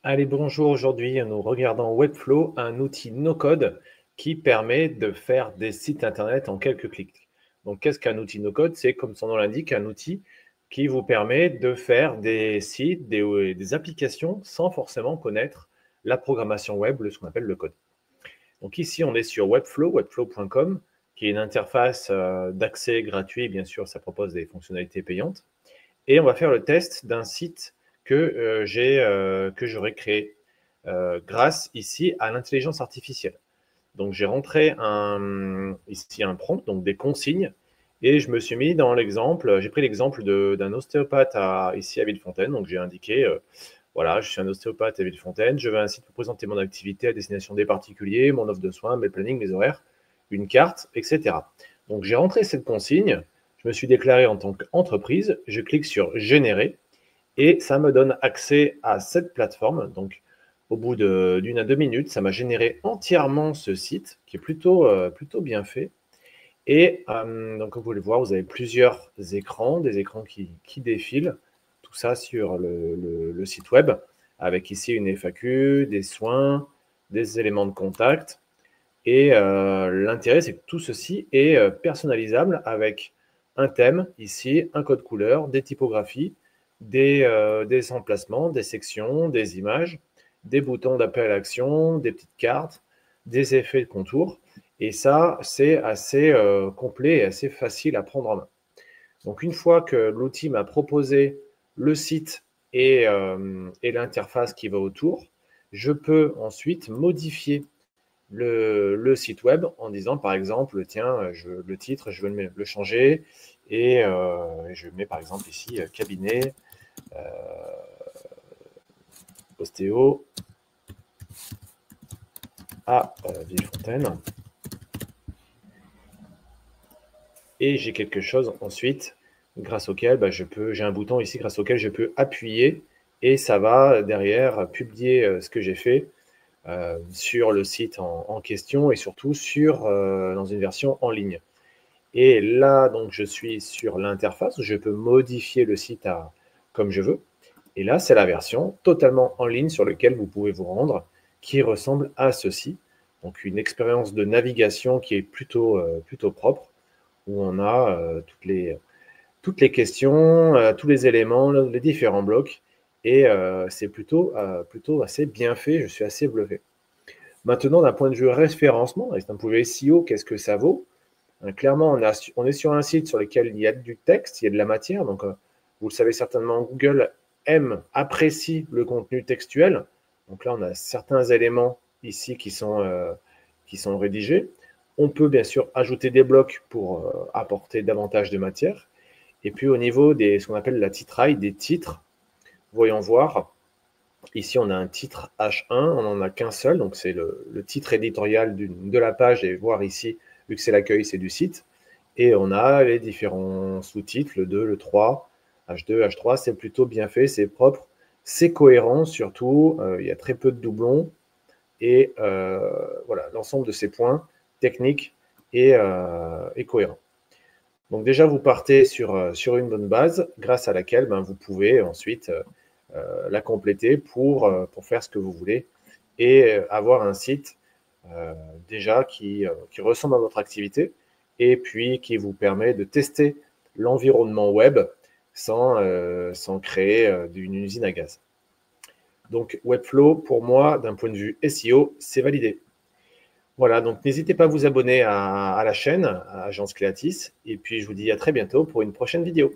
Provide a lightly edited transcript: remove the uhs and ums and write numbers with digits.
Allez, bonjour. Aujourd'hui, nous regardons Webflow, un outil no-code qui permet de faire des sites internet en quelques clics. Donc, qu'est-ce qu'un outil no-code? C'est, comme son nom l'indique, un outil qui vous permet de faire des sites, des applications sans forcément connaître la programmation web, ce qu'on appelle le code. Donc ici, on est sur Webflow, webflow.com, qui est une interface d'accès gratuit. Bien sûr, ça propose des fonctionnalités payantes. Et on va faire le test d'un site que j'aurais créé grâce ici à l'intelligence artificielle. Donc j'ai rentré ici un prompt, donc des consignes, et je me suis mis dans l'exemple, j'ai pris l'exemple d'un ostéopathe ici à Villefontaine. Donc j'ai indiqué, voilà, je suis un ostéopathe à Villefontaine, je veux un site pour présenter mon activité à destination des particuliers, mon offre de soins, mes plannings, mes horaires, une carte, etc. Donc j'ai rentré cette consigne, je me suis déclaré en tant qu'entreprise, je clique sur générer et ça me donne accès à cette plateforme. Donc au bout d'une à deux minutes, ça m'a généré entièrement ce site qui est plutôt bien fait. Et donc comme vous pouvez le voir, vous avez plusieurs écrans, des écrans qui défilent, tout ça sur le site web, avec ici une FAQ, des soins, des éléments de contact. Et l'intérêt, c'est que tout ceci est personnalisable avec un thème, ici, un code couleur, des typographies, des emplacements, des sections, des images, des boutons d'appel à l'action, des petites cartes, des effets de contour. Et ça, c'est assez complet et assez facile à prendre en main. Donc, une fois que l'outil m'a proposé le site et l'interface qui va autour, je peux ensuite modifier le site web en disant, par exemple, tiens, le titre, je veux le changer et je mets par exemple ici cabinet ostéo à Villefontaine. Et j'ai quelque chose ensuite grâce auquel j'ai un bouton ici grâce auquel je peux appuyer et ça va derrière publier ce que j'ai fait sur le site en question et surtout dans une version en ligne. Et là, donc, je suis sur l'interface où je peux modifier le site comme je veux. Et là, c'est la version totalement en ligne sur laquelle vous pouvez vous rendre, qui ressemble à ceci. Donc, une expérience de navigation qui est plutôt propre, où on a toutes les questions, tous les éléments, les différents blocs. Et c'est plutôt assez bien fait. Je suis assez bluffé. Maintenant, d'un point de vue référencement, et d'un point de vue SEO, qu'est-ce que ça vaut? Clairement, on est sur un site sur lequel il y a du texte, il y a de la matière. Donc, vous le savez certainement, Google apprécie le contenu textuel. Donc là, on a certains éléments ici qui sont rédigés. On peut bien sûr ajouter des blocs pour apporter davantage de matière. Et puis au niveau ce qu'on appelle la titraille, des titres, voyons voir. Ici, on a un titre H1, on n'en a qu'un seul, donc c'est le titre éditorial de la page, et voir ici, vu que c'est l'accueil, c'est du site. Et on a les différents sous-titres, le 2, le 3, H2, H3, c'est plutôt bien fait, c'est propre, c'est cohérent surtout, il y a très peu de doublons, et voilà, l'ensemble de ces points techniques est cohérent. Donc déjà, vous partez sur une bonne base, grâce à laquelle vous pouvez ensuite la compléter pour faire ce que vous voulez et avoir un site déjà qui ressemble à votre activité et puis qui vous permet de tester l'environnement web sans créer d'une usine à gaz. Donc Webflow, pour moi, d'un point de vue SEO, c'est validé. Voilà, donc n'hésitez pas à vous abonner à la chaîne, à Agence Cléatis, et puis je vous dis à très bientôt pour une prochaine vidéo.